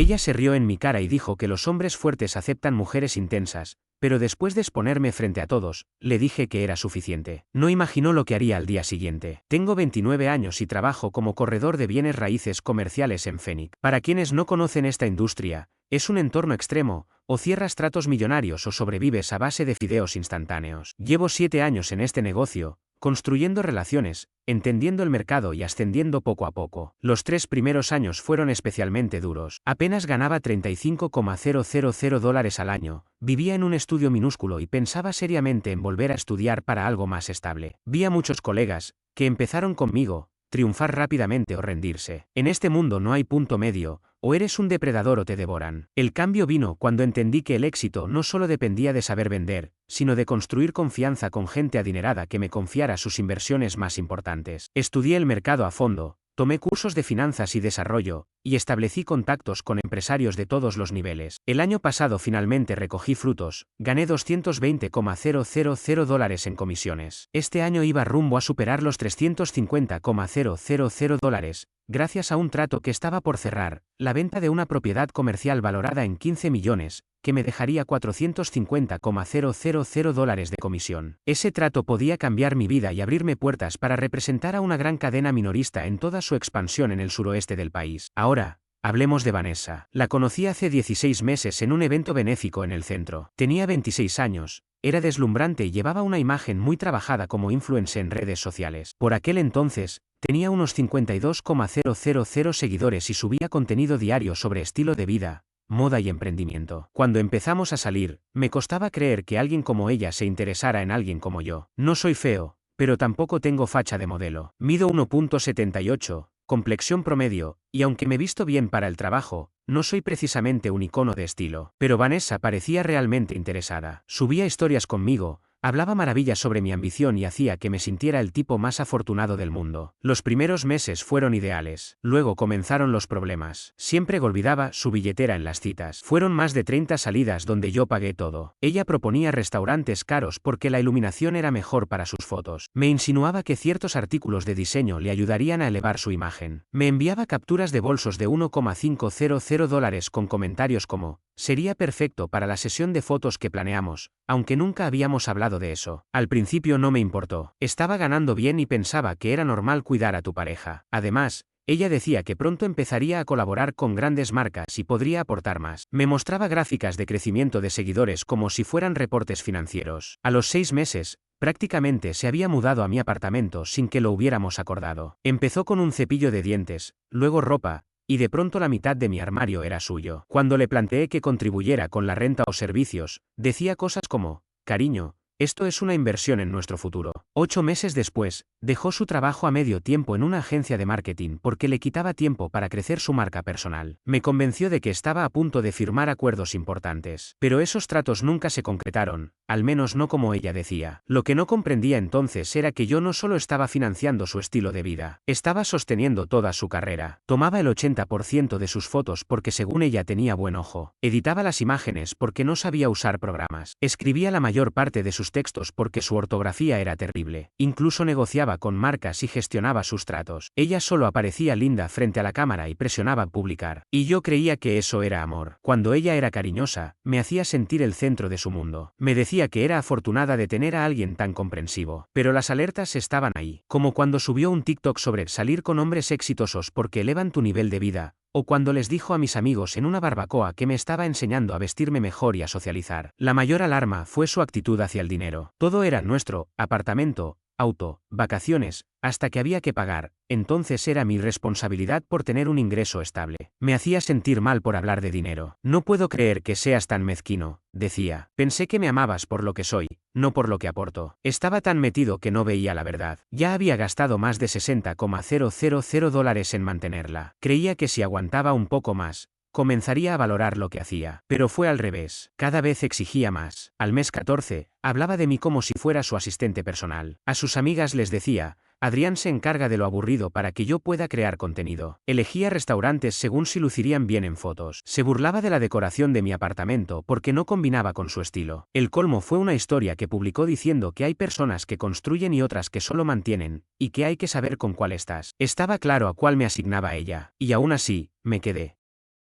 Ella se rió en mi cara y dijo que los hombres fuertes aceptan mujeres intensas, pero después de exponerme frente a todos, le dije que era suficiente. No imaginó lo que haría al día siguiente. Tengo 29 años y trabajo como corredor de bienes raíces comerciales en Phoenix. Para quienes no conocen esta industria, es un entorno extremo, o cierras tratos millonarios o sobrevives a base de fideos instantáneos. Llevo 7 años en este negocio, construyendo relaciones, entendiendo el mercado y ascendiendo poco a poco. Los 3 primeros años fueron especialmente duros. Apenas ganaba $35,000 al año, vivía en un estudio minúsculo y pensaba seriamente en volver a estudiar para algo más estable. Vi a muchos colegas, que empezaron conmigo, triunfar rápidamente o rendirse. En este mundo no hay punto medio, o eres un depredador o te devoran. El cambio vino cuando entendí que el éxito no solo dependía de saber vender, sino de construir confianza con gente adinerada que me confiara sus inversiones más importantes. Estudié el mercado a fondo, tomé cursos de finanzas y desarrollo, y establecí contactos con empresarios de todos los niveles. El año pasado finalmente recogí frutos, gané $220,000 en comisiones. Este año iba rumbo a superar los $350,000, gracias a un trato que estaba por cerrar, la venta de una propiedad comercial valorada en 15 millones, que me dejaría $450,000 de comisión. Ese trato podía cambiar mi vida y abrirme puertas para representar a una gran cadena minorista en toda su expansión en el suroeste del país. Ahora, hablemos de Vanessa. La conocí hace 16 meses en un evento benéfico en el centro. Tenía 26 años, era deslumbrante y llevaba una imagen muy trabajada como influencer en redes sociales. Por aquel entonces, tenía unos 52,000 seguidores y subía contenido diario sobre estilo de vida, moda y emprendimiento. Cuando empezamos a salir, me costaba creer que alguien como ella se interesara en alguien como yo. No soy feo, pero tampoco tengo facha de modelo. Mido 1,78, complexión promedio, y aunque me visto bien para el trabajo, no soy precisamente un icono de estilo. Pero Vanessa parecía realmente interesada. Subía historias conmigo, hablaba maravillas sobre mi ambición y hacía que me sintiera el tipo más afortunado del mundo. Los primeros meses fueron ideales. Luego comenzaron los problemas. Siempre olvidaba su billetera en las citas. Fueron más de 30 salidas donde yo pagué todo. Ella proponía restaurantes caros porque la iluminación era mejor para sus fotos. Me insinuaba que ciertos artículos de diseño le ayudarían a elevar su imagen. Me enviaba capturas de bolsos de $1,500 con comentarios como: sería perfecto para la sesión de fotos que planeamos, aunque nunca habíamos hablado de eso. Al principio no me importó. Estaba ganando bien y pensaba que era normal cuidar a tu pareja. Además, ella decía que pronto empezaría a colaborar con grandes marcas y podría aportar más. Me mostraba gráficas de crecimiento de seguidores como si fueran reportes financieros. A los 6 meses, prácticamente se había mudado a mi apartamento sin que lo hubiéramos acordado. Empezó con un cepillo de dientes, luego ropa, y de pronto la mitad de mi armario era suyo. Cuando le planteé que contribuyera con la renta o servicios, decía cosas como: cariño, esto es una inversión en nuestro futuro. 8 meses después, dejó su trabajo a medio tiempo en una agencia de marketing porque le quitaba tiempo para crecer su marca personal. Me convenció de que estaba a punto de firmar acuerdos importantes. Pero esos tratos nunca se concretaron, al menos no como ella decía. Lo que no comprendía entonces era que yo no solo estaba financiando su estilo de vida, estaba sosteniendo toda su carrera. Tomaba el 80% de sus fotos porque según ella tenía buen ojo. Editaba las imágenes porque no sabía usar programas. Escribía la mayor parte de sus textos porque su ortografía era terrible. Incluso negociaba con marcas y gestionaba sus tratos. Ella solo aparecía linda frente a la cámara y presionaba publicar. Y yo creía que eso era amor. Cuando ella era cariñosa, me hacía sentir el centro de su mundo. Me decía que era afortunada de tener a alguien tan comprensivo. Pero las alertas estaban ahí. Como cuando subió un TikTok sobre salir con hombres exitosos porque elevan tu nivel de vida, o cuando les dijo a mis amigos en una barbacoa que me estaba enseñando a vestirme mejor y a socializar. La mayor alarma fue su actitud hacia el dinero. Todo era nuestro: apartamento, auto, vacaciones, hasta que había que pagar. Entonces era mi responsabilidad por tener un ingreso estable. Me hacía sentir mal por hablar de dinero. No puedo creer que seas tan mezquino, decía. Pensé que me amabas por lo que soy, no por lo que aporto. Estaba tan metido que no veía la verdad. Ya había gastado más de $60,000 en mantenerla. Creía que si aguantaba un poco más, comenzaría a valorar lo que hacía. Pero fue al revés. Cada vez exigía más. Al mes 14, hablaba de mí como si fuera su asistente personal. A sus amigas les decía: Adrián se encarga de lo aburrido para que yo pueda crear contenido. Elegía restaurantes según si lucirían bien en fotos. Se burlaba de la decoración de mi apartamento porque no combinaba con su estilo. El colmo fue una historia que publicó diciendo que hay personas que construyen y otras que solo mantienen, y que hay que saber con cuál estás. Estaba claro a cuál me asignaba ella. Y aún así, me quedé.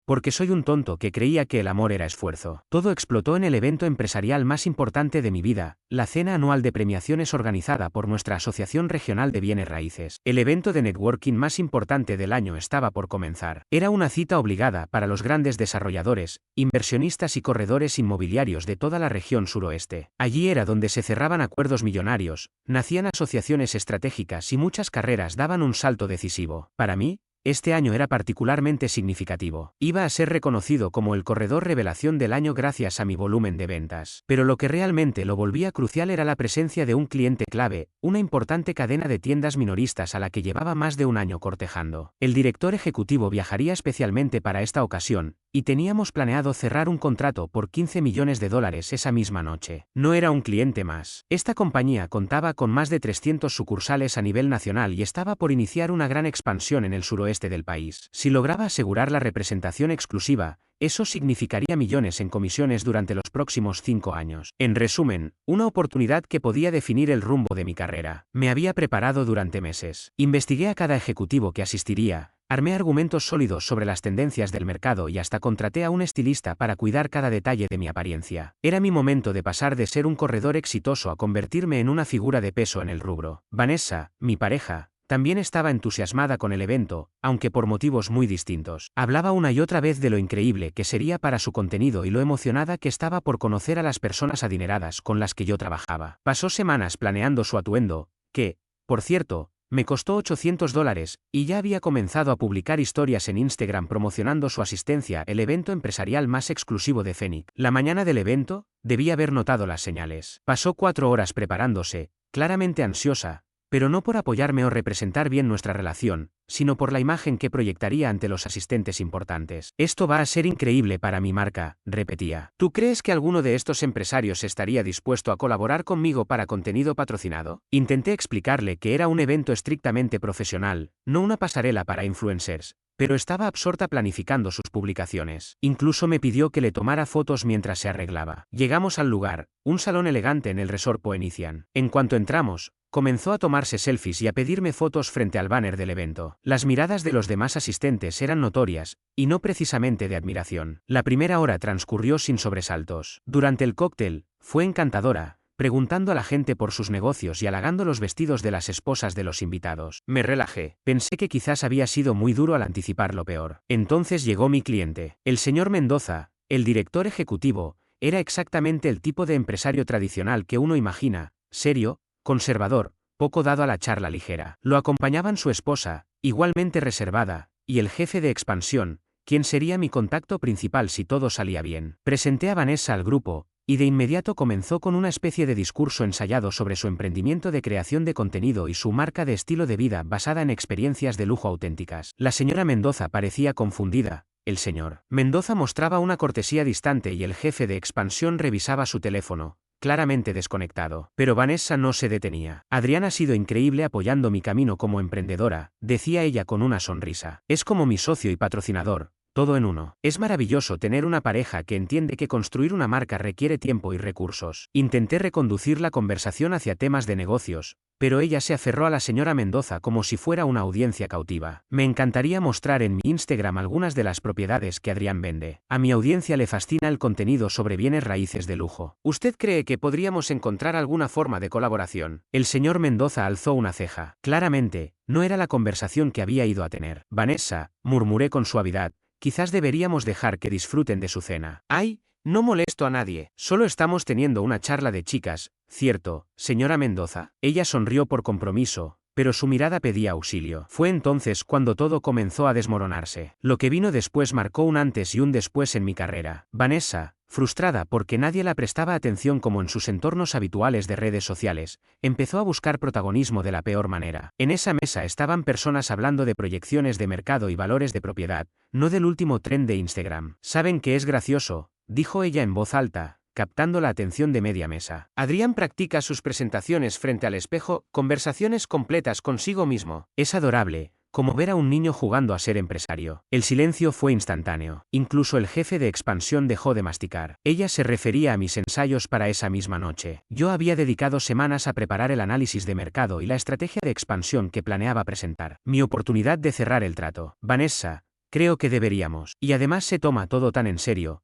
Porque soy un tonto que creía que el amor era esfuerzo. Todo explotó en el evento empresarial más importante de mi vida, la cena anual de premiaciones organizada por nuestra Asociación Regional de Bienes Raíces. El evento de networking más importante del año estaba por comenzar. Era una cita obligada para los grandes desarrolladores, inversionistas y corredores inmobiliarios de toda la región suroeste. Allí era donde se cerraban acuerdos millonarios, nacían asociaciones estratégicas y muchas carreras daban un salto decisivo. Para mí, este año era particularmente significativo. Iba a ser reconocido como el corredor revelación del año gracias a mi volumen de ventas. Pero lo que realmente lo volvía crucial era la presencia de un cliente clave, una importante cadena de tiendas minoristas a la que llevaba más de un año cortejando. El director ejecutivo viajaría especialmente para esta ocasión, y teníamos planeado cerrar un contrato por $15 millones esa misma noche. No era un cliente más. Esta compañía contaba con más de 300 sucursales a nivel nacional y estaba por iniciar una gran expansión en el suroeste del país. Si lograba asegurar la representación exclusiva, eso significaría millones en comisiones durante los próximos 5 años. En resumen, una oportunidad que podía definir el rumbo de mi carrera. Me había preparado durante meses. Investigué a cada ejecutivo que asistiría. Armé argumentos sólidos sobre las tendencias del mercado y hasta contraté a un estilista para cuidar cada detalle de mi apariencia. Era mi momento de pasar de ser un corredor exitoso a convertirme en una figura de peso en el rubro. Vanessa, mi pareja, también estaba entusiasmada con el evento, aunque por motivos muy distintos. Hablaba una y otra vez de lo increíble que sería para su contenido y lo emocionada que estaba por conocer a las personas adineradas con las que yo trabajaba. Pasó semanas planeando su atuendo, que, por cierto, me costó $800, y ya había comenzado a publicar historias en Instagram promocionando su asistencia al evento empresarial más exclusivo de Phoenix. La mañana del evento, debía haber notado las señales. Pasó 4 horas preparándose, claramente ansiosa, pero no por apoyarme o representar bien nuestra relación, sino por la imagen que proyectaría ante los asistentes importantes. Esto va a ser increíble para mi marca, repetía. ¿Tú crees que alguno de estos empresarios estaría dispuesto a colaborar conmigo para contenido patrocinado? Intenté explicarle que era un evento estrictamente profesional, no una pasarela para influencers, pero estaba absorta planificando sus publicaciones. Incluso me pidió que le tomara fotos mientras se arreglaba. Llegamos al lugar, un salón elegante en el Resort Phoenician. En cuanto entramos, comenzó a tomarse selfies y a pedirme fotos frente al banner del evento. Las miradas de los demás asistentes eran notorias, y no precisamente de admiración. La primera hora transcurrió sin sobresaltos. Durante el cóctel, fue encantadora, preguntando a la gente por sus negocios y halagando los vestidos de las esposas de los invitados. Me relajé. Pensé que quizás había sido muy duro al anticipar lo peor. Entonces llegó mi cliente. El señor Mendoza, el director ejecutivo, era exactamente el tipo de empresario tradicional que uno imagina, serio, conservador, poco dado a la charla ligera. Lo acompañaban su esposa, igualmente reservada, y el jefe de expansión, quien sería mi contacto principal si todo salía bien. Presenté a Vanessa al grupo, y de inmediato comenzó con una especie de discurso ensayado sobre su emprendimiento de creación de contenido y su marca de estilo de vida basada en experiencias de lujo auténticas. La señora Mendoza parecía confundida. El señor Mendoza mostraba una cortesía distante y el jefe de expansión revisaba su teléfono, claramente desconectado. Pero Vanessa no se detenía. Adrián ha sido increíble apoyando mi camino como emprendedora, decía ella con una sonrisa. Es como mi socio y patrocinador, todo en uno. Es maravilloso tener una pareja que entiende que construir una marca requiere tiempo y recursos. Intenté reconducir la conversación hacia temas de negocios, pero ella se aferró a la señora Mendoza como si fuera una audiencia cautiva. Me encantaría mostrar en mi Instagram algunas de las propiedades que Adrián vende. A mi audiencia le fascina el contenido sobre bienes raíces de lujo. ¿Usted cree que podríamos encontrar alguna forma de colaboración? El señor Mendoza alzó una ceja. Claramente, no era la conversación que había ido a tener. Vanessa, murmuré con suavidad, quizás deberíamos dejar que disfruten de su cena. ¡Ay! No molesto a nadie, solo estamos teniendo una charla de chicas, ¿cierto, señora Mendoza? Ella sonrió por compromiso, pero su mirada pedía auxilio. Fue entonces cuando todo comenzó a desmoronarse. Lo que vino después marcó un antes y un después en mi carrera. Vanessa, frustrada porque nadie la prestaba atención como en sus entornos habituales de redes sociales, empezó a buscar protagonismo de la peor manera. En esa mesa estaban personas hablando de proyecciones de mercado y valores de propiedad, no del último tren de Instagram. ¿Saben qué es gracioso?, dijo ella en voz alta, captando la atención de media mesa. Adrián practica sus presentaciones frente al espejo, conversaciones completas consigo mismo. Es adorable, como ver a un niño jugando a ser empresario. El silencio fue instantáneo. Incluso el jefe de expansión dejó de masticar. Ella se refería a mis ensayos para esa misma noche. Yo había dedicado semanas a preparar el análisis de mercado y la estrategia de expansión que planeaba presentar. Mi oportunidad de cerrar el trato. Vanessa, Creo que deberíamos. Y además se toma todo tan en serio.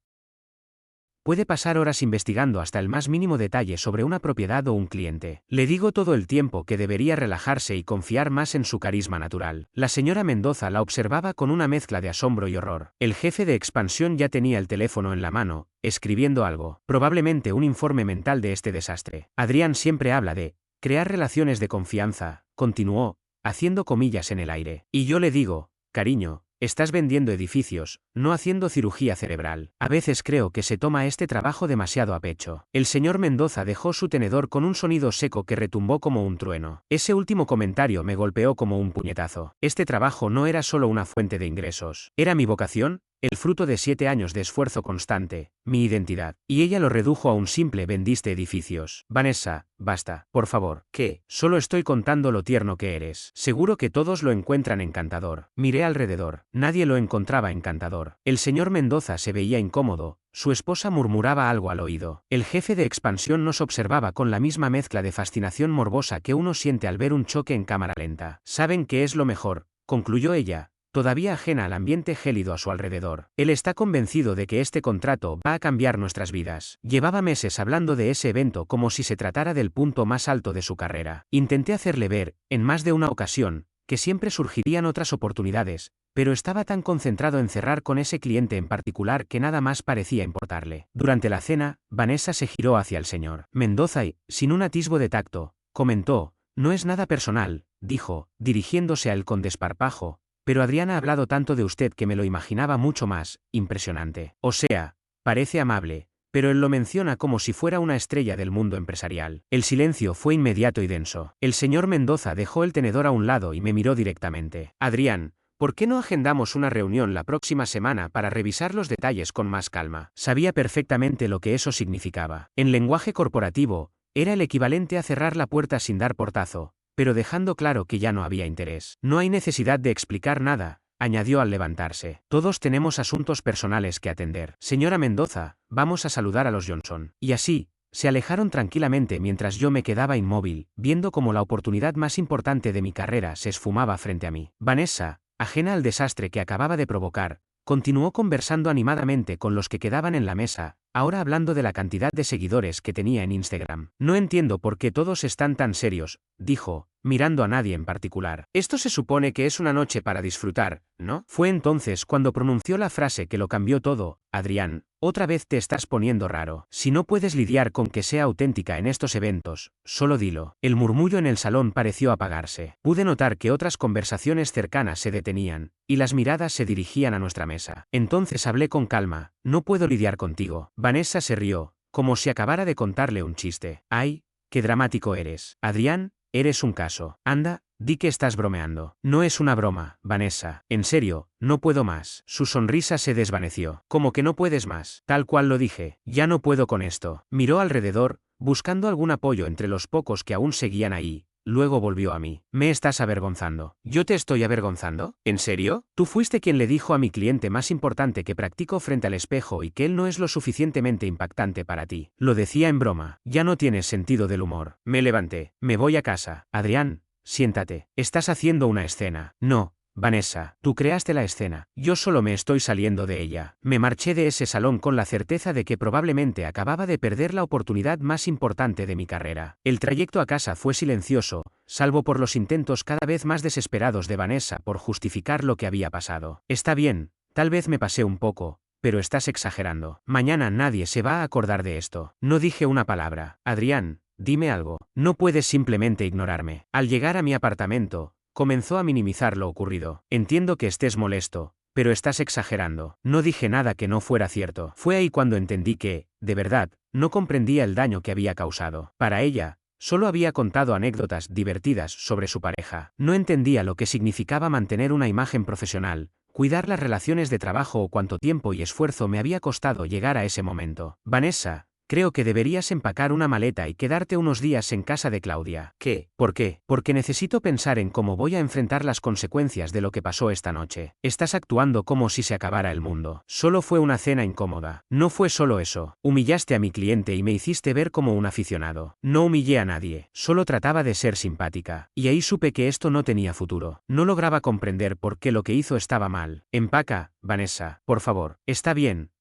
Puede pasar horas investigando hasta el más mínimo detalle sobre una propiedad o un cliente. Le digo todo el tiempo que debería relajarse y confiar más en su carisma natural. La señora Mendoza la observaba con una mezcla de asombro y horror. El jefe de expansión ya tenía el teléfono en la mano, escribiendo algo, probablemente un informe mental de este desastre. Adrián siempre habla de crear relaciones de confianza, continuó, haciendo comillas en el aire. Y yo le digo, cariño, estás vendiendo edificios, no haciendo cirugía cerebral. A veces creo que se toma este trabajo demasiado a pecho. El señor Mendoza dejó su tenedor con un sonido seco que retumbó como un trueno. Ese último comentario me golpeó como un puñetazo. Este trabajo no era solo una fuente de ingresos. Era mi vocación, el fruto de 7 años de esfuerzo constante, mi identidad. Y ella lo redujo a un simple vendiste edificios. Vanessa, basta, por favor. ¿Qué? Solo estoy contando lo tierno que eres. Seguro que todos lo encuentran encantador. Miré alrededor. Nadie lo encontraba encantador. El señor Mendoza se veía incómodo. Su esposa murmuraba algo al oído. El jefe de expansión nos observaba con la misma mezcla de fascinación morbosa que uno siente al ver un choque en cámara lenta. ¿Saben qué es lo mejor?, concluyó ella, todavía ajena al ambiente gélido a su alrededor. Él está convencido de que este contrato va a cambiar nuestras vidas. Llevaba meses hablando de ese evento como si se tratara del punto más alto de su carrera. Intenté hacerle ver, en más de una ocasión, que siempre surgirían otras oportunidades, pero estaba tan concentrado en cerrar con ese cliente en particular que nada más parecía importarle. Durante la cena, Vanessa se giró hacia el señor Mendoza y, sin un atisbo de tacto, comentó, no es nada personal, dijo, dirigiéndose a él con desparpajo, pero Adrián ha hablado tanto de usted que me lo imaginaba mucho más impresionante. O sea, parece amable, pero él lo menciona como si fuera una estrella del mundo empresarial. El silencio fue inmediato y denso. El señor Mendoza dejó el tenedor a un lado y me miró directamente. Adrián, ¿por qué no agendamos una reunión la próxima semana para revisar los detalles con más calma? Sabía perfectamente lo que eso significaba. En lenguaje corporativo, era el equivalente a cerrar la puerta sin dar portazo, pero dejando claro que ya no había interés. No hay necesidad de explicar nada, añadió al levantarse. Todos tenemos asuntos personales que atender. Señora Mendoza, vamos a saludar a los Johnson. Y así, se alejaron tranquilamente mientras yo me quedaba inmóvil, viendo cómo la oportunidad más importante de mi carrera se esfumaba frente a mí. Vanessa, ajena al desastre que acababa de provocar, continuó conversando animadamente con los que quedaban en la mesa, ahora hablando de la cantidad de seguidores que tenía en Instagram. No entiendo por qué todos están tan serios, dijo, mirando a nadie en particular. Esto se supone que es una noche para disfrutar, ¿no? Fue entonces cuando pronunció la frase que lo cambió todo. Adrián, otra vez te estás poniendo raro. Si no puedes lidiar con que sea auténtica en estos eventos, solo dilo. El murmullo en el salón pareció apagarse. Pude notar que otras conversaciones cercanas se detenían, y las miradas se dirigían a nuestra mesa. Entonces hablé con calma, no puedo lidiar contigo. Vanessa se rió, como si acabara de contarle un chiste. ¡Ay, qué dramático eres! Adrián, eres un caso. Anda, di que estás bromeando. No es una broma, Vanessa. En serio, no puedo más. Su sonrisa se desvaneció. ¿Cómo que no puedes más? Tal cual lo dije. Ya no puedo con esto. Miró alrededor, buscando algún apoyo entre los pocos que aún seguían ahí. Luego volvió a mí. Me estás avergonzando. ¿Yo te estoy avergonzando? ¿En serio? Tú fuiste quien le dijo a mi cliente más importante que practico frente al espejo y que él no es lo suficientemente impactante para ti. Lo decía en broma. Ya no tienes sentido del humor. Me levanté. Me voy a casa. Adrián, siéntate. Estás haciendo una escena. No. Vanessa, tú creaste la escena. Yo solo me estoy saliendo de ella. Me marché de ese salón con la certeza de que probablemente acababa de perder la oportunidad más importante de mi carrera. El trayecto a casa fue silencioso, salvo por los intentos cada vez más desesperados de Vanessa por justificar lo que había pasado. Está bien, tal vez me pasé un poco, pero estás exagerando. Mañana nadie se va a acordar de esto. No dije una palabra. Adrián, dime algo. No puedes simplemente ignorarme. Al llegar a mi apartamento, comenzó a minimizar lo ocurrido. Entiendo que estés molesto, pero estás exagerando. No dije nada que no fuera cierto. Fue ahí cuando entendí que, de verdad, no comprendía el daño que había causado. Para ella, solo había contado anécdotas divertidas sobre su pareja. No entendía lo que significaba mantener una imagen profesional, cuidar las relaciones de trabajo o cuánto tiempo y esfuerzo me había costado llegar a ese momento. Vanessa, Creo que deberías empacar una maleta y quedarte unos días en casa de Claudia. ¿Qué? ¿Por qué? Porque necesito pensar en cómo voy a enfrentar las consecuencias de lo que pasó esta noche. Estás actuando como si se acabara el mundo. Solo fue una cena incómoda. No fue solo eso. Humillaste a mi cliente y me hiciste ver como un aficionado. No humillé a nadie. Solo trataba de ser simpática. Y ahí supe que esto no tenía futuro. No lograba comprender por qué lo que hizo estaba mal. Empaca, Vanessa, por favor. Está bien.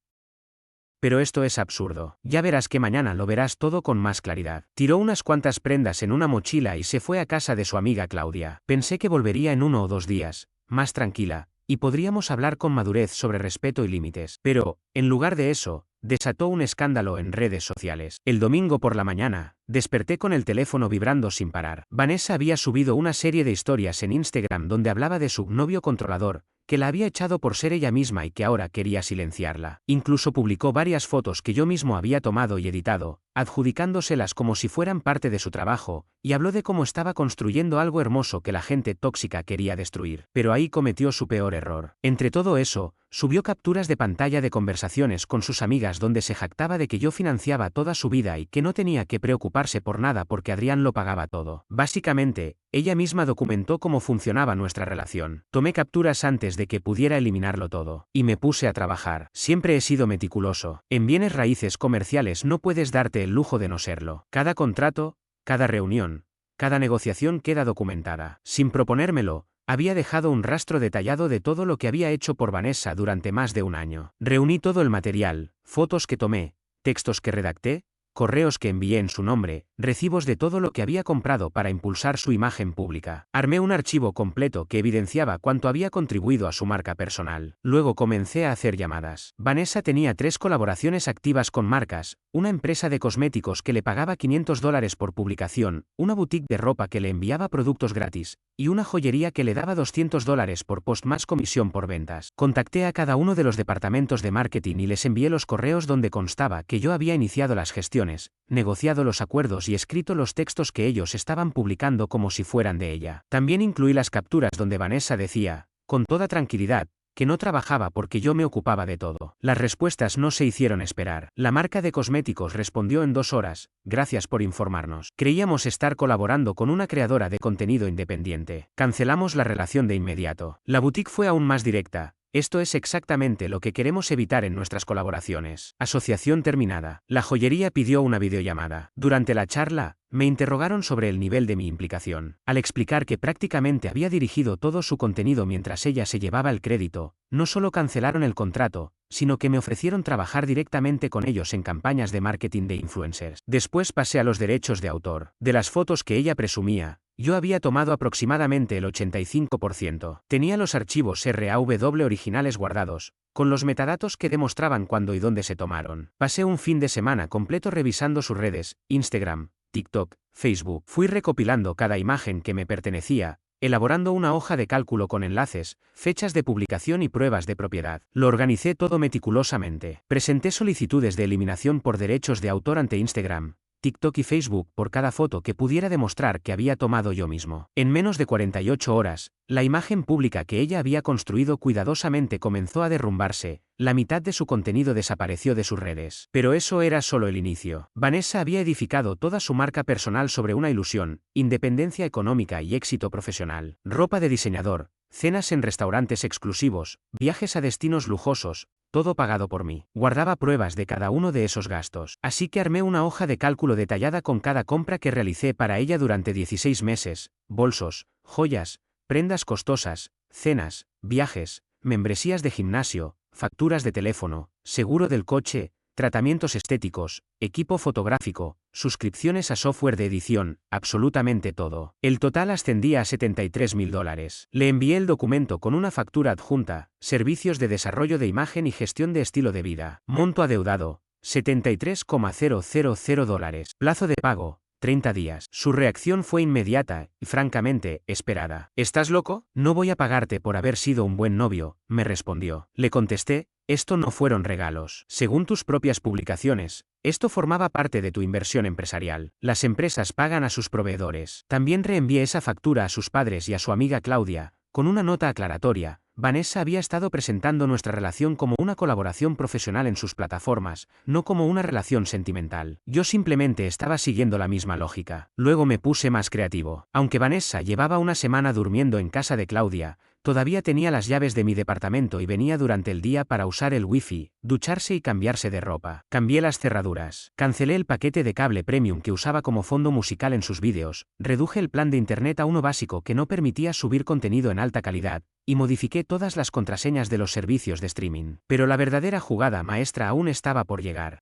Pero esto es absurdo. Ya verás que mañana lo verás todo con más claridad. Tiró unas cuantas prendas en una mochila y se fue a casa de su amiga Claudia. Pensé que volvería en 1 o 2 días, más tranquila, y podríamos hablar con madurez sobre respeto y límites. Pero, en lugar de eso, desató un escándalo en redes sociales. El domingo por la mañana, desperté con el teléfono vibrando sin parar. Vanessa había subido una serie de historias en Instagram donde hablaba de su novio controlador, que la había echado por ser ella misma y que ahora quería silenciarla. Incluso publicó varias fotos que yo mismo había tomado y editado, adjudicándoselas como si fueran parte de su trabajo, y habló de cómo estaba construyendo algo hermoso que la gente tóxica quería destruir. Pero ahí cometió su peor error. Entre todo eso, subió capturas de pantalla de conversaciones con sus amigas donde se jactaba de que yo financiaba toda su vida y que no tenía que preocuparse por nada porque Adrián lo pagaba todo. Básicamente, ella misma documentó cómo funcionaba nuestra relación. Tomé capturas antes de que pudiera eliminarlo todo, y me puse a trabajar. Siempre he sido meticuloso. En bienes raíces comerciales no puedes darte el lujo de no serlo. Cada contrato, cada reunión, cada negociación queda documentada. Sin proponérmelo, había dejado un rastro detallado de todo lo que había hecho por Vanessa durante más de un año. Reuní todo el material, fotos que tomé, textos que redacté, correos que envié en su nombre, recibos de todo lo que había comprado para impulsar su imagen pública. Armé un archivo completo que evidenciaba cuánto había contribuido a su marca personal. Luego comencé a hacer llamadas. Vanessa tenía 3 colaboraciones activas con marcas, una empresa de cosméticos que le pagaba $500 por publicación, una boutique de ropa que le enviaba productos gratis, y una joyería que le daba $200 por post más comisión por ventas. Contacté a cada uno de los departamentos de marketing y les envié los correos donde constaba que yo había iniciado las gestiones, negociado los acuerdos y escrito los textos que ellos estaban publicando como si fueran de ella. También incluí las capturas donde Vanessa decía, con toda tranquilidad, que no trabajaba porque yo me ocupaba de todo. Las respuestas no se hicieron esperar. La marca de cosméticos respondió en 2 horas, gracias por informarnos. Creíamos estar colaborando con una creadora de contenido independiente. Cancelamos la relación de inmediato. La boutique fue aún más directa. Esto es exactamente lo que queremos evitar en nuestras colaboraciones. Asociación terminada. La joyería pidió una videollamada. Durante la charla, me interrogaron sobre el nivel de mi implicación. Al explicar que prácticamente había dirigido todo su contenido mientras ella se llevaba el crédito, no solo cancelaron el contrato, sino que me ofrecieron trabajar directamente con ellos en campañas de marketing de influencers. Después pasé a los derechos de autor. De las fotos que ella presumía, yo había tomado aproximadamente el 85%. Tenía los archivos RAW originales guardados, con los metadatos que demostraban cuándo y dónde se tomaron. Pasé un fin de semana completo revisando sus redes, Instagram, TikTok, Facebook. Fui recopilando cada imagen que me pertenecía, elaborando una hoja de cálculo con enlaces, fechas de publicación y pruebas de propiedad. Lo organicé todo meticulosamente. Presenté solicitudes de eliminación por derechos de autor ante Instagram, TikTok y Facebook por cada foto que pudiera demostrar que había tomado yo mismo. En menos de 48 horas, la imagen pública que ella había construido cuidadosamente comenzó a derrumbarse, la mitad de su contenido desapareció de sus redes. Pero eso era solo el inicio. Vanessa había edificado toda su marca personal sobre una ilusión, independencia económica y éxito profesional. Ropa de diseñador, cenas en restaurantes exclusivos, viajes a destinos lujosos, todo pagado por mí. Guardaba pruebas de cada uno de esos gastos. Así que armé una hoja de cálculo detallada con cada compra que realicé para ella durante 16 meses, bolsos, joyas, prendas costosas, cenas, viajes, membresías de gimnasio, facturas de teléfono, seguro del coche, tratamientos estéticos, equipo fotográfico, suscripciones a software de edición, absolutamente todo. El total ascendía a $73.000. Le envié el documento con una factura adjunta, servicios de desarrollo de imagen y gestión de estilo de vida. Monto adeudado, $73,000. Plazo de pago, 30 días. Su reacción fue inmediata y, francamente, esperada. ¿Estás loco? No voy a pagarte por haber sido un buen novio, me respondió. Le contesté, esto no fueron regalos. Según tus propias publicaciones, esto formaba parte de tu inversión empresarial. Las empresas pagan a sus proveedores. También reenvié esa factura a sus padres y a su amiga Claudia, con una nota aclaratoria, Vanessa había estado presentando nuestra relación como una colaboración profesional en sus plataformas, no como una relación sentimental. Yo simplemente estaba siguiendo la misma lógica. Luego me puse más creativo. Aunque Vanessa llevaba una semana durmiendo en casa de Claudia, todavía tenía las llaves de mi departamento y venía durante el día para usar el wifi, ducharse y cambiarse de ropa. Cambié las cerraduras. Cancelé el paquete de cable premium que usaba como fondo musical en sus vídeos, reduje el plan de internet a uno básico que no permitía subir contenido en alta calidad, y modifiqué todas las contraseñas de los servicios de streaming. Pero la verdadera jugada maestra aún estaba por llegar.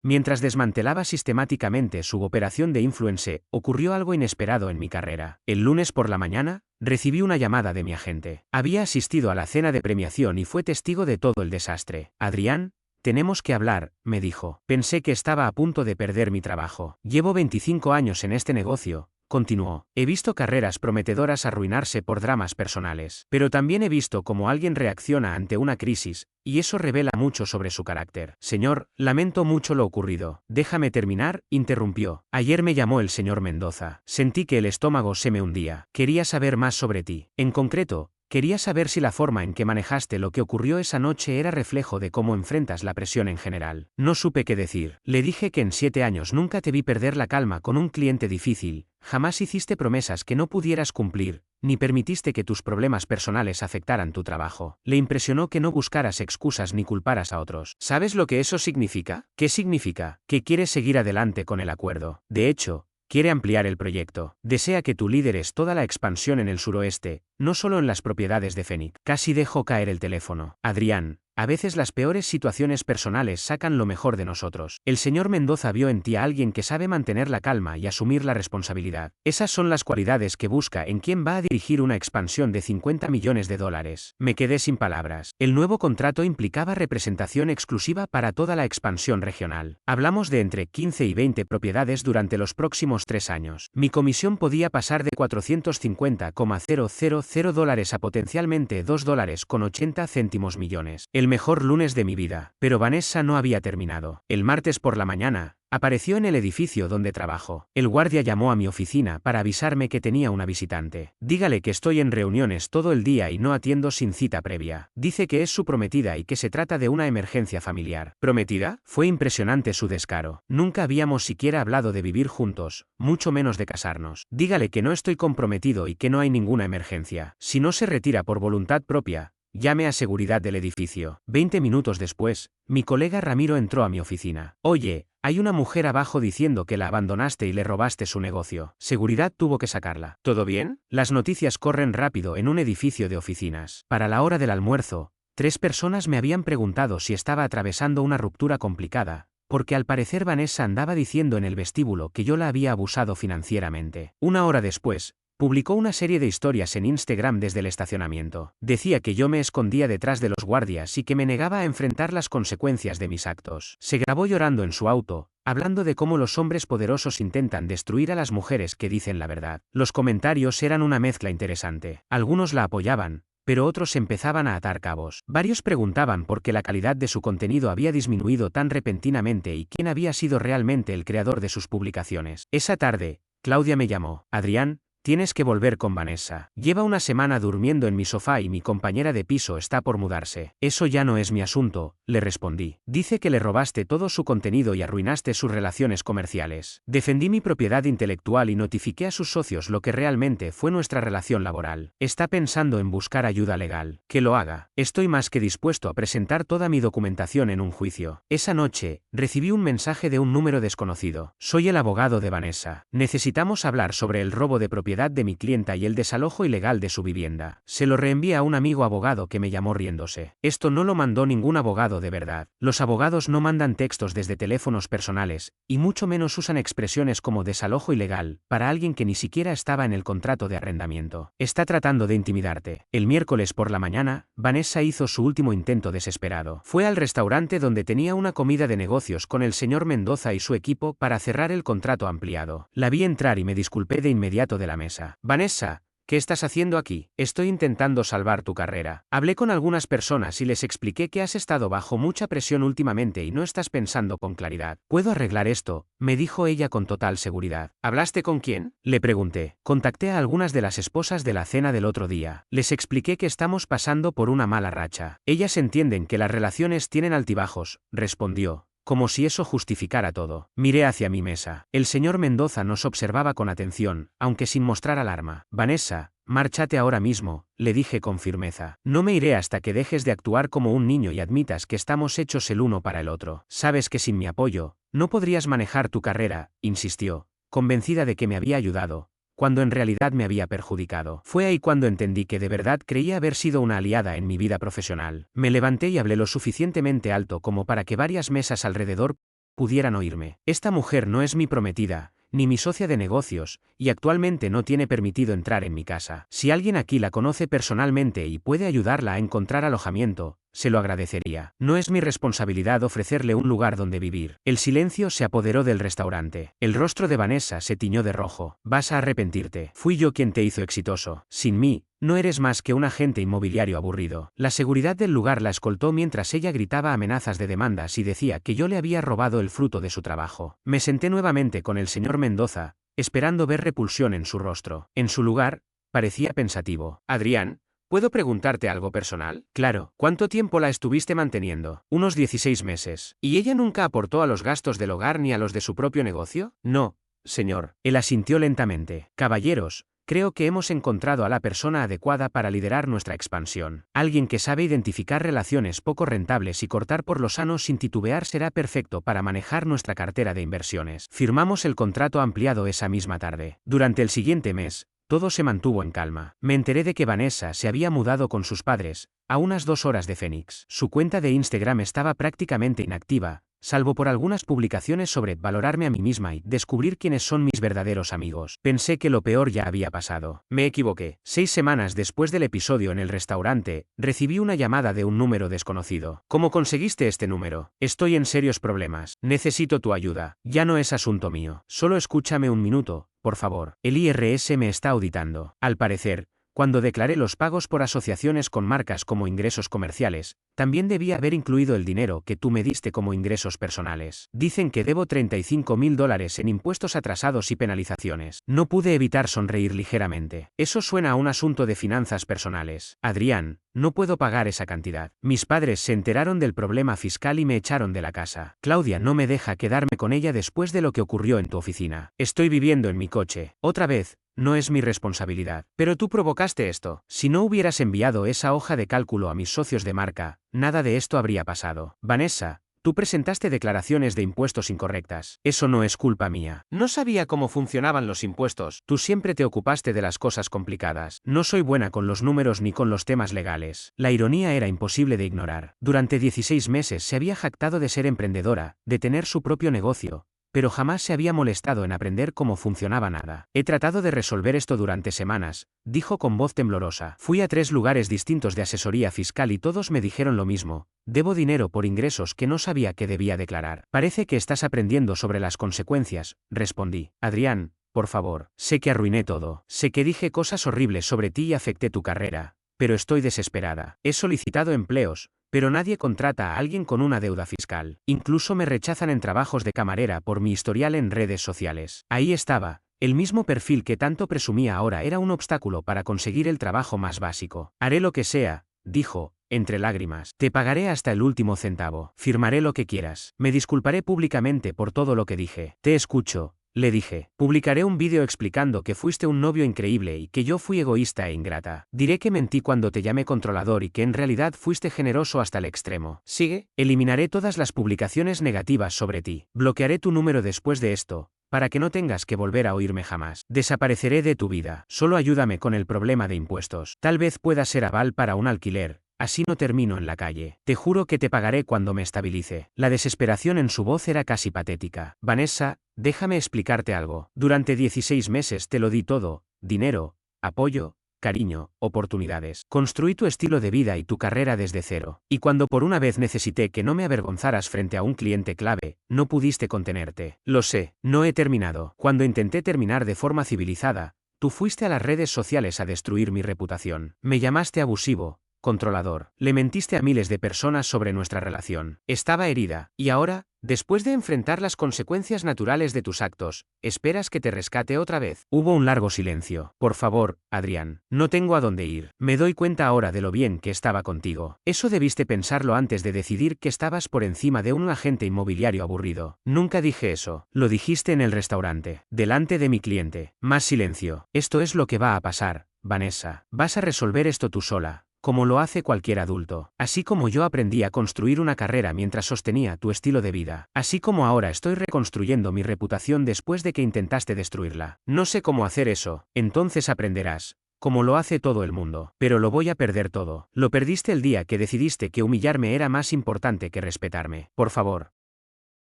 Mientras desmantelaba sistemáticamente su operación de influence, ocurrió algo inesperado en mi carrera. El lunes por la mañana, recibí una llamada de mi agente. Había asistido a la cena de premiación y fue testigo de todo el desastre. Adrián, tenemos que hablar, me dijo. Pensé que estaba a punto de perder mi trabajo. Llevo 25 años en este negocio. Continuó. He visto carreras prometedoras arruinarse por dramas personales, pero también he visto cómo alguien reacciona ante una crisis, y eso revela mucho sobre su carácter. Señor, lamento mucho lo ocurrido. Déjame terminar, interrumpió. Ayer me llamó el señor Mendoza. Sentí que el estómago se me hundía. Quería saber más sobre ti. En concreto, quería saber si la forma en que manejaste lo que ocurrió esa noche era reflejo de cómo enfrentas la presión en general. No supe qué decir. Le dije que en 7 años nunca te vi perder la calma con un cliente difícil, jamás hiciste promesas que no pudieras cumplir, ni permitiste que tus problemas personales afectaran tu trabajo. Le impresionó que no buscaras excusas ni culparas a otros. ¿Sabes lo que eso significa? ¿Qué significa? Que quieres seguir adelante con el acuerdo. De hecho, quiere ampliar el proyecto. Desea que tú lideres toda la expansión en el suroeste, no solo en las propiedades de Phoenix. Casi dejó caer el teléfono. Adrián, a veces las peores situaciones personales sacan lo mejor de nosotros. El señor Mendoza vio en ti a alguien que sabe mantener la calma y asumir la responsabilidad. Esas son las cualidades que busca en quien va a dirigir una expansión de 50 millones de dólares. Me quedé sin palabras. El nuevo contrato implicaba representación exclusiva para toda la expansión regional. Hablamos de entre 15 y 20 propiedades durante los próximos 3 años. Mi comisión podía pasar de $450,000 a potencialmente $2,80 millones. El mejor lunes de mi vida. Pero Vanessa no había terminado. El martes por la mañana, apareció en el edificio donde trabajo. El guardia llamó a mi oficina para avisarme que tenía una visitante. Dígale que estoy en reuniones todo el día y no atiendo sin cita previa. Dice que es su prometida y que se trata de una emergencia familiar. ¿Prometida? Fue impresionante su descaro. Nunca habíamos siquiera hablado de vivir juntos, mucho menos de casarnos. Dígale que no estoy comprometido y que no hay ninguna emergencia. Si no se retira por voluntad propia, llame a seguridad del edificio. 20 minutos después, mi colega Ramiro entró a mi oficina. Oye, hay una mujer abajo diciendo que la abandonaste y le robaste su negocio. Seguridad tuvo que sacarla. ¿Todo bien? Las noticias corren rápido en un edificio de oficinas. Para la hora del almuerzo, 3 personas me habían preguntado si estaba atravesando una ruptura complicada, porque al parecer Vanessa andaba diciendo en el vestíbulo que yo la había abusado financieramente. Una hora después, publicó una serie de historias en Instagram desde el estacionamiento. Decía que yo me escondía detrás de los guardias y que me negaba a enfrentar las consecuencias de mis actos. Se grabó llorando en su auto, hablando de cómo los hombres poderosos intentan destruir a las mujeres que dicen la verdad. Los comentarios eran una mezcla interesante. Algunos la apoyaban, pero otros empezaban a atar cabos. Varios preguntaban por qué la calidad de su contenido había disminuido tan repentinamente y quién había sido realmente el creador de sus publicaciones. Esa tarde, Claudia me llamó. Adrián, tienes que volver con Vanessa. Lleva una semana durmiendo en mi sofá y mi compañera de piso está por mudarse. Eso ya no es mi asunto, le respondí. Dice que le robaste todo su contenido y arruinaste sus relaciones comerciales. Defendí mi propiedad intelectual y notifiqué a sus socios lo que realmente fue nuestra relación laboral. Está pensando en buscar ayuda legal. Que lo haga. Estoy más que dispuesto a presentar toda mi documentación en un juicio. Esa noche, recibí un mensaje de un número desconocido. Soy el abogado de Vanessa. Necesitamos hablar sobre el robo de propiedad de mi clienta y el desalojo ilegal de su vivienda. Se lo reenvié a un amigo abogado que me llamó riéndose. Esto no lo mandó ningún abogado de verdad. Los abogados no mandan textos desde teléfonos personales, y mucho menos usan expresiones como desalojo ilegal, para alguien que ni siquiera estaba en el contrato de arrendamiento. Está tratando de intimidarte. El miércoles por la mañana, Vanessa hizo su último intento desesperado. Fue al restaurante donde tenía una comida de negocios con el señor Mendoza y su equipo para cerrar el contrato ampliado. La vi entrar y me disculpé de inmediato de la mesa. Vanessa, ¿Qué estás haciendo aquí? Estoy intentando salvar tu carrera. Hablé con algunas personas y les expliqué que has estado bajo mucha presión últimamente y no estás pensando con claridad. ¿Puedo arreglar esto?, me dijo ella con total seguridad. ¿Hablaste con quién?, le pregunté. Contacté a algunas de las esposas de la cena del otro día. Les expliqué que estamos pasando por una mala racha. Ellas entienden que las relaciones tienen altibajos, respondió, como si eso justificara todo. Miré hacia mi mesa. El señor Mendoza nos observaba con atención, aunque sin mostrar alarma. Vanessa, márchate ahora mismo, le dije con firmeza. No me iré hasta que dejes de actuar como un niño y admitas que estamos hechos el uno para el otro. Sabes que sin mi apoyo, no podrías manejar tu carrera, insistió, convencida de que me había ayudado, cuando en realidad me había perjudicado. Fue ahí cuando entendí que de verdad creía haber sido una aliada en mi vida profesional. Me levanté y hablé lo suficientemente alto como para que varias mesas alrededor pudieran oírme. Esta mujer no es mi prometida, ni mi socia de negocios, y actualmente no tiene permitido entrar en mi casa. Si alguien aquí la conoce personalmente y puede ayudarla a encontrar alojamiento, se lo agradecería. No es mi responsabilidad ofrecerle un lugar donde vivir. El silencio se apoderó del restaurante. El rostro de Vanessa se tiñó de rojo. Vas a arrepentirte. Fui yo quien te hizo exitoso. Sin mí, no eres más que un agente inmobiliario aburrido. La seguridad del lugar la escoltó mientras ella gritaba amenazas de demandas y decía que yo le había robado el fruto de su trabajo. Me senté nuevamente con el señor Mendoza, esperando ver repulsión en su rostro. En su lugar, parecía pensativo. Adrián, ¿puedo preguntarte algo personal? Claro. ¿Cuánto tiempo la estuviste manteniendo? Unos 16 meses. ¿Y ella nunca aportó a los gastos del hogar ni a los de su propio negocio? No, señor. Él asintió lentamente. Caballeros, creo que hemos encontrado a la persona adecuada para liderar nuestra expansión. Alguien que sabe identificar relaciones poco rentables y cortar por lo sano sin titubear será perfecto para manejar nuestra cartera de inversiones. Firmamos el contrato ampliado esa misma tarde. Durante el siguiente mes, todo se mantuvo en calma. Me enteré de que Vanessa se había mudado con sus padres, a unas 2 horas de Phoenix. Su cuenta de Instagram estaba prácticamente inactiva, salvo por algunas publicaciones sobre valorarme a mí misma y descubrir quiénes son mis verdaderos amigos. Pensé que lo peor ya había pasado. Me equivoqué. 6 semanas después del episodio en el restaurante, recibí una llamada de un número desconocido. ¿Cómo conseguiste este número? Estoy en serios problemas. Necesito tu ayuda. Ya no es asunto mío. Solo escúchame un minuto, por favor. El IRS me está auditando. Al parecer, cuando declaré los pagos por asociaciones con marcas como ingresos comerciales, también debía haber incluido el dinero que tú me diste como ingresos personales. Dicen que debo $35.000 en impuestos atrasados y penalizaciones. No pude evitar sonreír ligeramente. Eso suena a un asunto de finanzas personales. Adrián, no puedo pagar esa cantidad. Mis padres se enteraron del problema fiscal y me echaron de la casa. Claudia no me deja quedarme con ella después de lo que ocurrió en tu oficina. Estoy viviendo en mi coche. Otra vez. No es mi responsabilidad. Pero tú provocaste esto. Si no hubieras enviado esa hoja de cálculo a mis socios de marca, nada de esto habría pasado. Vanessa, tú presentaste declaraciones de impuestos incorrectas. Eso no es culpa mía. No sabía cómo funcionaban los impuestos. Tú siempre te ocupaste de las cosas complicadas. No soy buena con los números ni con los temas legales. La ironía era imposible de ignorar. Durante 16 meses se había jactado de ser emprendedora, de tener su propio negocio, pero jamás se había molestado en aprender cómo funcionaba nada. He tratado de resolver esto durante semanas, dijo con voz temblorosa. Fui a 3 lugares distintos de asesoría fiscal y todos me dijeron lo mismo. Debo dinero por ingresos que no sabía que debía declarar. Parece que estás aprendiendo sobre las consecuencias, respondí. Adrián, por favor, sé que arruiné todo. Sé que dije cosas horribles sobre ti y afecté tu carrera, pero estoy desesperada. He solicitado empleos, pero nadie contrata a alguien con una deuda fiscal. Incluso me rechazan en trabajos de camarera por mi historial en redes sociales. Ahí estaba. El mismo perfil que tanto presumía ahora era un obstáculo para conseguir el trabajo más básico. Haré lo que sea, dijo, entre lágrimas. Te pagaré hasta el último centavo. Firmaré lo que quieras. Me disculparé públicamente por todo lo que dije. Te escucho, le dije. Publicaré un vídeo explicando que fuiste un novio increíble y que yo fui egoísta e ingrata. Diré que mentí cuando te llamé controlador y que en realidad fuiste generoso hasta el extremo. Sigue. Eliminaré todas las publicaciones negativas sobre ti. Bloquearé tu número después de esto, para que no tengas que volver a oírme jamás. Desapareceré de tu vida. Solo ayúdame con el problema de impuestos. Tal vez pueda ser aval para un alquiler. Así no termino en la calle. Te juro que te pagaré cuando me estabilice. La desesperación en su voz era casi patética. Vanessa, déjame explicarte algo. Durante 16 meses te lo di todo: dinero, apoyo, cariño, oportunidades. Construí tu estilo de vida y tu carrera desde cero. Y cuando por una vez necesité que no me avergonzaras frente a un cliente clave, no pudiste contenerte. Lo sé, no he terminado. Cuando intenté terminar de forma civilizada, Tú fuiste a las redes sociales a destruir mi reputación. Me llamaste abusivo, controlador. Le mentiste a miles de personas sobre nuestra relación. Estaba herida. Y ahora, después de enfrentar las consecuencias naturales de tus actos, ¿esperas que te rescate otra vez? Hubo un largo silencio. Por favor, Adrián, no tengo a dónde ir. Me doy cuenta ahora de lo bien que estaba contigo. Eso debiste pensarlo antes de decidir que estabas por encima de un agente inmobiliario aburrido. Nunca dije eso. Lo dijiste en el restaurante, delante de mi cliente. Más silencio. Esto es lo que va a pasar, Vanessa. Vas a resolver esto tú sola, como lo hace cualquier adulto. Así como yo aprendí a construir una carrera mientras sostenía tu estilo de vida. Así como ahora estoy reconstruyendo mi reputación después de que intentaste destruirla. No sé cómo hacer eso, entonces aprenderás, como lo hace todo el mundo. Pero lo voy a perder todo. Lo perdiste el día que decidiste que humillarme era más importante que respetarme. Por favor.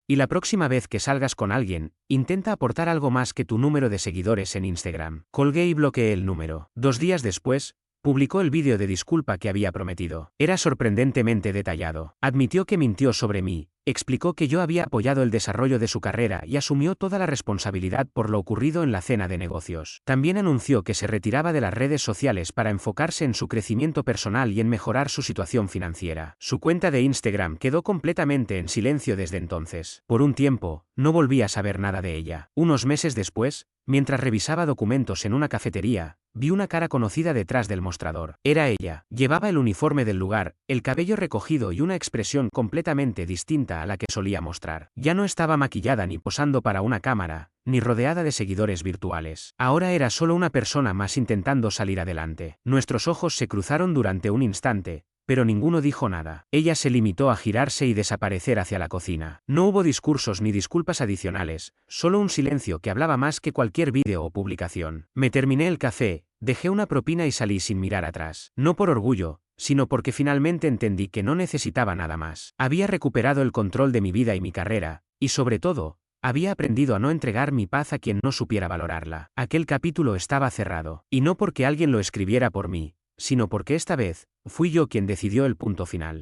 Y la próxima vez que salgas con alguien, intenta aportar algo más que tu número de seguidores en Instagram. Colgué y bloqueé el número. 2 días después, publicó el vídeo de disculpa que había prometido. Era sorprendentemente detallado. Admitió que mintió sobre mí, explicó que yo había apoyado el desarrollo de su carrera y asumió toda la responsabilidad por lo ocurrido en la cena de negocios. También anunció que se retiraba de las redes sociales para enfocarse en su crecimiento personal y en mejorar su situación financiera. Su cuenta de Instagram quedó completamente en silencio desde entonces. Por un tiempo, no volví a saber nada de ella. Unos meses después, mientras revisaba documentos en una cafetería, vi una cara conocida detrás del mostrador. Era ella. Llevaba el uniforme del lugar, el cabello recogido y una expresión completamente distinta a la que solía mostrar. Ya no estaba maquillada ni posando para una cámara, ni rodeada de seguidores virtuales. Ahora era solo una persona más intentando salir adelante. Nuestros ojos se cruzaron durante un instante, pero ninguno dijo nada. Ella se limitó a girarse y desaparecer hacia la cocina. No hubo discursos ni disculpas adicionales, solo un silencio que hablaba más que cualquier vídeo o publicación. Me terminé el café, dejé una propina y salí sin mirar atrás. No por orgullo, sino porque finalmente entendí que no necesitaba nada más. Había recuperado el control de mi vida y mi carrera, y sobre todo, había aprendido a no entregar mi paz a quien no supiera valorarla. Aquel capítulo estaba cerrado, y no porque alguien lo escribiera por mí, sino porque esta vez, fui yo quien decidió el punto final.